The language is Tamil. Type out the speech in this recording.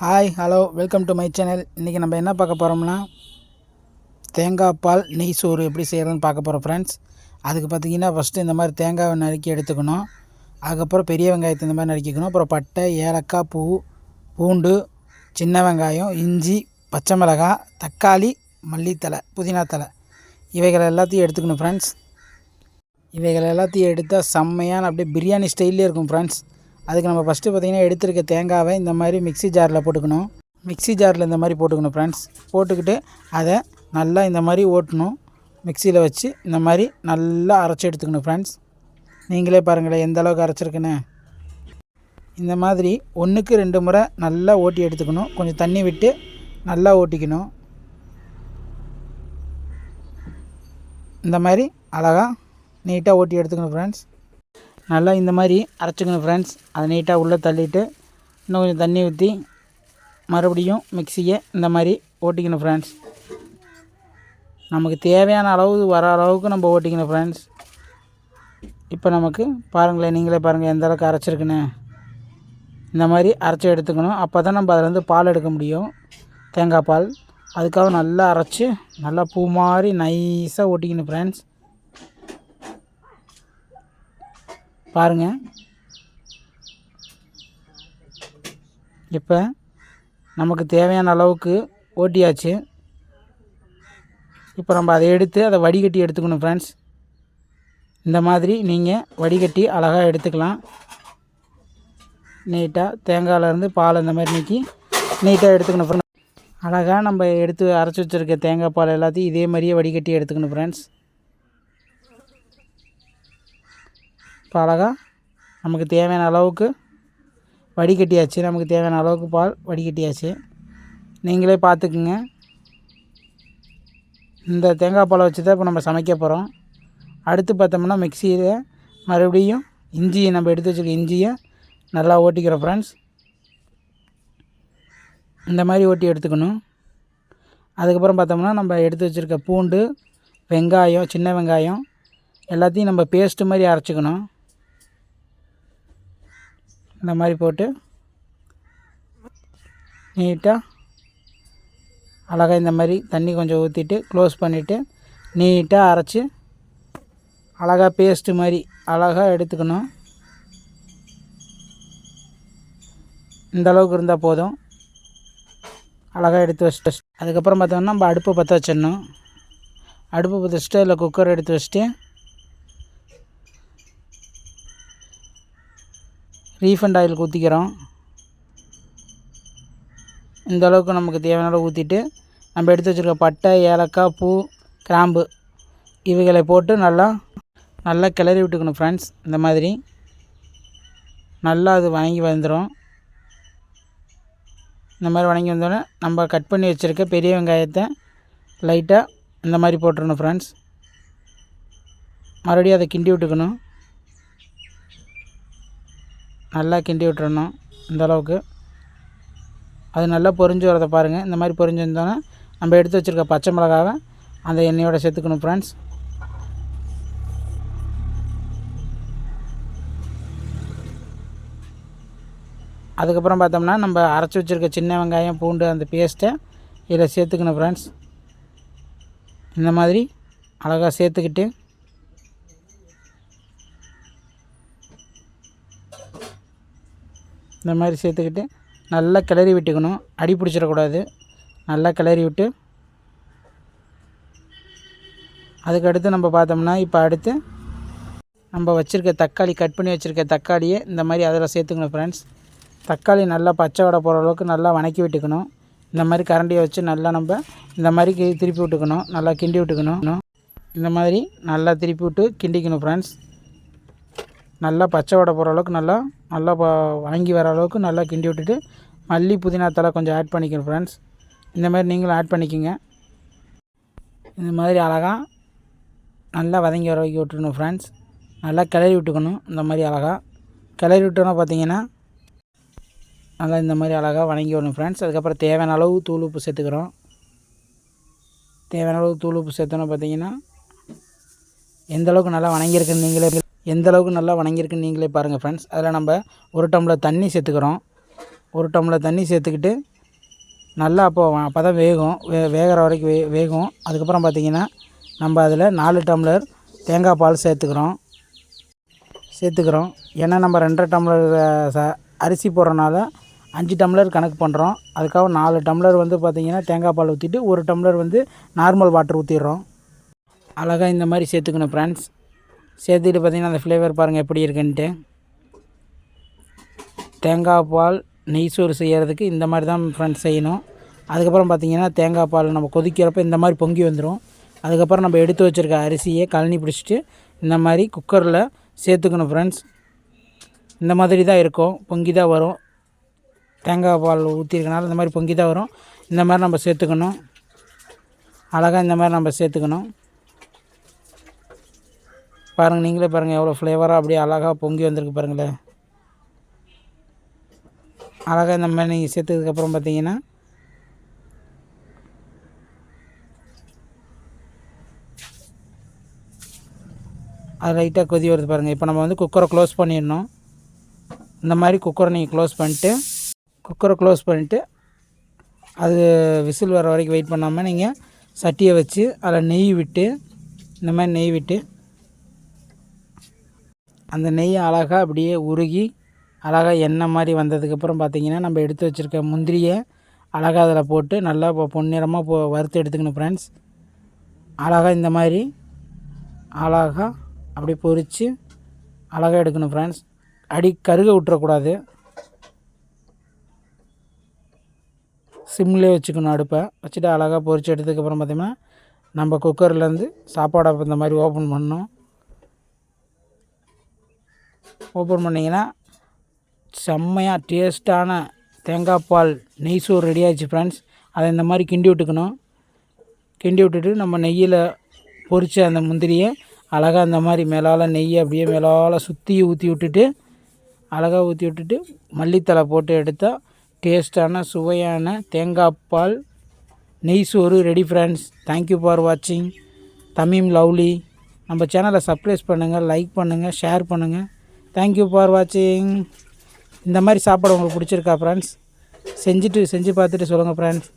Hi hello welcome to my channel. இன்றைக்கி நம்ம என்ன பார்க்க போகிறோம்னா தேங்காய் பால் நெய் சோறு எப்படி செய்கிறதுன்னு பார்க்க போகிறோம் ஃப்ரெண்ட்ஸ். அதுக்கு பார்த்திங்கன்னா ஃபஸ்ட்டு இந்த மாதிரி தேங்காவை நறுக்கி எடுத்துக்கணும். அதுக்கப்புறம் பெரிய வெங்காயத்தை இந்த மாதிரி நறுக்கிக்கணும். அப்புறம் பட்டை, ஏலக்காய், பூண்டு, சின்ன வெங்காயம், இஞ்சி, பச்சை மிளகாய், தக்காளி, மல்லித்தலை, புதினா தலை இவைகள் எல்லாத்தையும் எடுத்துக்கணும் ஃப்ரெண்ட்ஸ். இவைகள் எல்லாத்தையும் எடுத்தால் செம்மையான அப்படியே பிரியாணி ஸ்டைல்லே இருக்கும் ஃப்ரெண்ட்ஸ். அதுக்கு நம்ம ஃபஸ்ட்டு பார்த்திங்கன்னா எடுத்துருக்க தேங்காவை இந்த மாதிரி மிக்ஸி ஜாரில் போட்டுக்கணும். மிக்ஸி ஜாரில் இந்த மாதிரி போட்டுக்கணும் ஃப்ரெண்ட்ஸ். போட்டுக்கிட்டு அதை நல்லா இந்த மாதிரி ஓட்டணும். மிக்சியில் வச்சு இந்த மாதிரி நல்லா அரைச்சி எடுத்துக்கணும் ஃப்ரெண்ட்ஸ். நீங்களே பாருங்களேன் எந்த அளவுக்கு அரைச்சிருக்குன்னு. இந்த மாதிரி 1க்கு 2 முறை நல்லா ஓட்டி எடுத்துக்கணும். கொஞ்சம் தண்ணி விட்டு நல்லா ஓட்டிக்கணும். இந்த மாதிரி அழகாக நீட்டாக ஓட்டி எடுத்துக்கணும் ஃப்ரெண்ட்ஸ். நல்லா இந்த மாதிரி அரைச்சிக்கணும் ஃப்ரெண்ட்ஸ். அதை நீட்டாக உள்ளே தள்ளிவிட்டு இன்னும் கொஞ்சம் தண்ணி ஊற்றி மறுபடியும் மிக்சியை இந்த மாதிரி ஓட்டிக்கணும் ஃப்ரெண்ட்ஸ். நமக்கு தேவையான அளவு வர அளவுக்கு நம்ம ஓட்டிக்கணும் ஃப்ரெண்ட்ஸ். இப்போ நமக்கு பாருங்களேன், நீங்களே பாருங்கள் எந்த அளவுக்கு அரைச்சிருக்குன்னு. இந்த மாதிரி அரைச்சி எடுத்துக்கணும். அப்போ தான் நம்ம அதிலேருந்து பால் எடுக்க முடியும், தேங்காய் பால். அதுக்காக நல்லா அரைச்சி நல்லா பூ மாதிரி நைஸாக ஓட்டிக்கணும் ஃப்ரெண்ட்ஸ். பாருங்கள், இப்போ நமக்கு தேவையான அளவுக்கு ஓட்டியாச்சு. இப்போ நம்ம அதை எடுத்து அதை வடிகட்டி எடுத்துக்கணும் ஃப்ரெண்ட்ஸ். இந்த மாதிரி நீங்கள் வடிகட்டி அழகாக எடுத்துக்கலாம். நீட்டாக தேங்காயிலேருந்து பால் இந்த மாதிரி நீக்கி நீட்டாக எடுத்துக்கணும் ஃப்ரெண்ட்ஸ். அழகாக நம்ம எடுத்து அரைச்சி வச்சுருக்க தேங்காய் பால் எல்லாத்தையும் இதே மாதிரியே வடிகட்டி எடுத்துக்கணும் ஃப்ரெண்ட்ஸ். இப்போ அழகாக நமக்கு தேவையான அளவுக்கு வடிகட்டியாச்சு. நமக்கு தேவையான அளவுக்கு பால் வடிகட்டியாச்சு. நீங்களே பார்த்துக்குங்க. இந்த தேங்காய் பாலை வச்சு தான் இப்போ நம்ம சமைக்க போகிறோம். அடுத்து பார்த்தோம்னா மிக்சியில் மறுபடியும் இஞ்சியை நம்ம எடுத்து வச்சுருக்க இஞ்சியை நல்லா ஓட்டிக்கிறோம் ஃப்ரெண்ட்ஸ். இந்த மாதிரி ஓட்டி எடுத்துக்கணும். அதுக்கப்புறம் பார்த்தோம்னா நம்ம எடுத்து வச்சுருக்க பூண்டு, வெங்காயம், சின்ன வெங்காயம் எல்லாத்தையும் நம்ம பேஸ்ட்டு மாதிரி அரைச்சிக்கணும். இந்த மாதிரி போட்டு நீட்டாக அழகாக இந்த மாதிரி தண்ணி கொஞ்சம் ஊற்றிட்டு க்ளோஸ் பண்ணிவிட்டு நீட்டாக அரைச்சி அழகாக பேஸ்ட்டு மாதிரி அழகாக எடுத்துக்கணும். இந்த அளவுக்கு இருந்தால் போதும். அழகாக எடுத்து வச்சுட்டு அதுக்கப்புறம் பார்த்தோம்னா நம்ம அடுப்பை பற்ற வச்சிடணும். அடுப்பை பற்ற வச்சுட்டு அதில் குக்கர் எடுத்து வச்சுட்டு ரீஃபண்ட் ஆயில் ஊற்றிக்கிறோம். இந்த அளவுக்கு நமக்கு தேவையான அளவு ஊற்றிட்டு நம்ம எடுத்து வச்சுருக்க பட்டை, ஏலக்காய், கிராம்பு இவைகளை போட்டு நல்லா கிளறி விட்டுக்கணும் ஃப்ரெண்ட்ஸ். இந்த மாதிரி நல்லா அது வணங்கி வந்துடும். இந்த மாதிரி வணங்கி வந்தோடனே நம்ம கட் பண்ணி வச்சுருக்க பெரிய வெங்காயத்தை லைட்டாக இந்த மாதிரி போட்டுடணும் ஃப்ரெண்ட்ஸ். மறுபடியும் அதை கிண்டி விட்டுக்கணும். நல்லா கிண்டி விட்டுறணும். இந்த அளவுக்கு அது நல்லா பொரிஞ்சு வரதை பாருங்கள். இந்த மாதிரி பொரிஞ்சு வந்தோன்னே நம்ம எடுத்து வச்சுருக்க பச்சை மிளகாவை அந்த எண்ணெயோட சேர்த்துக்கணும் ஃப்ரெண்ட்ஸ். அதுக்கப்புறம் பார்த்தோம்னா நம்ம அரைச்சி வச்சுருக்க சின்ன வெங்காயம், பூண்டு அந்த பேஸ்ட்டை இதில் சேர்த்துக்கணும் ஃப்ரெண்ட்ஸ். இந்த மாதிரி அழகாக சேர்த்துக்கிட்டு இந்த மாதிரி சேர்த்துக்கிட்டு நல்லா கிளறி விட்டுக்கணும். அடி பிடிச்சிடக்கூடாது. நல்லா கிளறி விட்டு அதுக்கடுத்து நம்ம பார்த்தோம்னா இப்போ அடுத்து நம்ம வச்சுருக்க தக்காளி, கட் பண்ணி வச்சுருக்க தக்காளியை இந்த மாதிரி அதில் சேர்த்துக்கணும் ஃப்ரெண்ட்ஸ். தக்காளி நல்லா பச்சை வடை போகிற அளவுக்கு நல்லா வணக்கி விட்டுக்கணும். இந்த மாதிரி கரண்டியை வச்சு நல்லா நம்ம இந்த மாதிரி திருப்பி விட்டுக்கணும். நல்லா கிண்டி விட்டுக்கணும். இந்த மாதிரி நல்லா திருப்பி விட்டு கிண்டிக்கணும் ஃப்ரெண்ட்ஸ். நல்லா பச்சை வடை போகிற அளவுக்கு நல்லா வணங்கி வர அளவுக்கு நல்லா கிண்டி விட்டுட்டு மல்லி, புதினா தலை கொஞ்சம் ஆட் பண்ணிக்கணும் ஃப்ரெண்ட்ஸ். இந்த மாதிரி நீங்களும் ஆட் பண்ணிக்கோங்க. இந்த மாதிரி அழகாக நல்லா வதங்கி வர வைக்க விட்டுக்கணும் ஃப்ரெண்ட்ஸ். நல்லா கிளறி விட்டுக்கணும். இந்த மாதிரி அழகாக கிளறி விட்டோன்னா பார்த்தீங்கன்னா நல்லா இந்த மாதிரி அழகாக வணங்கி வரணும் ஃப்ரெண்ட்ஸ். அதுக்கப்புறம் தேவையான அளவு தூள் உப்பு சேர்த்துக்கிறோம். தேவையான அளவு தூள் உப்பு சேர்த்தோன்னா பார்த்தீங்கன்னா எந்தளவுக்கு நல்லா வணங்கியிருக்குன்னு நீங்களே பாருங்கள் ஃப்ரெண்ட்ஸ். அதில் நம்ம 1 டம்ளர் தண்ணி சேர்த்துக்கிறோம். 1 டம்ளர் தண்ணி சேர்த்துக்கிட்டு நல்லா அப்போ தான் வேகும். வேகிற வரைக்கும் வேகும். அதுக்கப்புறம் பார்த்திங்கன்னா நம்ம அதில் 4 டம்ளர் தேங்காய் பால் சேர்த்துக்கிறோம். ஏன்னா நம்ம 2.5 டம்ளர் அரிசி போடுறனால 5 டம்ளர் கணக்கு பண்ணுறோம். அதுக்காக 4 டம்ளர் வந்து பார்த்திங்கன்னா தேங்காய் பால் ஊற்றிட்டு 1 டம்ளர் வந்து நார்மல் வாட்டர் ஊற்றிடுறோம். அழகாக இந்த மாதிரி சேர்த்துக்கணும் ஃப்ரெண்ட்ஸ். சேர்த்துக்கிட்டு பார்த்திங்கன்னா அந்த ஃப்ளேவர் பாருங்கள் எப்படி இருக்குன்ட்டு. தேங்காய் பால் நெய் சோறு செய்கிறதுக்கு இந்த மாதிரி தான் ஃப்ரெண்ட்ஸ் செய்யணும். அதுக்கப்புறம் பார்த்திங்கன்னா தேங்காய் பால் நம்ம கொதிக்கிறப்ப இந்த மாதிரி பொங்கி வந்துடும். அதுக்கப்புறம் நம்ம எடுத்து வச்சுருக்க அரிசியை கழனி பிடிச்சிட்டு இந்த மாதிரி குக்கரில் சேர்த்துக்கணும் ஃப்ரெண்ட்ஸ். இந்த மாதிரி தான் இருக்கும், பொங்கி தான் வரும். தேங்காய் பால் ஊற்றிருக்கனால இந்த மாதிரி பொங்கி தான் வரும். இந்த மாதிரி நம்ம சேர்த்துக்கணும். அழகாக இந்த மாதிரி நம்ம சேர்த்துக்கணும். பாருங்கள், நீங்களே பாருங்கள் எவ்வளோ ஃப்ளேவராக அப்படியே அழகாக பொங்கி வந்திருக்கு பாருங்களேன். அழகாக இந்த மாதிரி நீங்கள் சேர்த்ததுக்கப்புறம் பார்த்தீங்கன்னா அது லைட்டாக கொதி வருது பாருங்கள். இப்போ நம்ம வந்து குக்கரை க்ளோஸ் பண்ணிடணும். இந்த மாதிரி குக்கரை நீங்கள் க்ளோஸ் பண்ணிட்டு அது விசில் வர வரைக்கும் வெயிட் பண்ணாமல் நீங்கள் சட்டியை வச்சு அதில் நெய் விட்டு இந்த மாதிரி நெய் விட்டு அந்த நெய் அழகாக அப்படியே உருகி அழகாக எண்ணெய் மாதிரி வந்ததுக்கப்புறம் பார்த்திங்கன்னா நம்ம எடுத்து வச்சுருக்க முந்திரியை அழகாக அதில் போட்டு நல்லா பொன்னிறமாக வறுத்து எடுத்துக்கணும் ஃப்ரெண்ட்ஸ். அழகாக இந்த மாதிரி அழகாக அப்படி பொரித்து அழகாக எடுக்கணும் ஃப்ரெண்ட்ஸ். கருக விட்டுறக்கூடாது. சிம்லேயே வச்சுக்கணும். அடுப்பை வச்சுட்டு அழகாக பொரித்து எடுத்ததுக்கப்புறம் பார்த்திங்கன்னா நம்ம குக்கர்லேருந்து சாப்பாடை இந்த மாதிரி ஓப்பன் பண்ணணும். ஓப்பன் பண்ணிங்கன்னா செம்மையாக டேஸ்ட்டான தேங்காய் பால் நெய் சோறு ரெடி ஆகிடுச்சு ஃப்ரெண்ட்ஸ். அதை இந்த மாதிரி கிண்டி விட்டுட்டு நம்ம நெய்யில் பொரித்த அந்த முந்திரியை அழகாக இந்த மாதிரி மேலால் நெய்யை அப்படியே மேலால் சுற்றி ஊற்றி விட்டுட்டு மல்லித்தலை போட்டு எடுத்தால் டேஸ்ட்டான சுவையான தேங்காய் பால் நெய் சோறு ரெடி ஃப்ரெண்ட்ஸ். தேங்க்யூ ஃபார் வாட்சிங். Tamim lovely. நம்ம சேனலை சப்ஸ்கிரைப் பண்ணுங்கள், லைக் பண்ணுங்கள், ஷேர் பண்ணுங்கள். தேங்க்யூ ஃபார் வாட்சிங். இந்த மாதிரி சாப்பாடு உங்களுக்கு பிடிச்சிருக்கா ஃப்ரெண்ட்ஸ்? செஞ்சு பார்த்துட்டு சொல்லுங்கள் ஃப்ரெண்ட்ஸ்.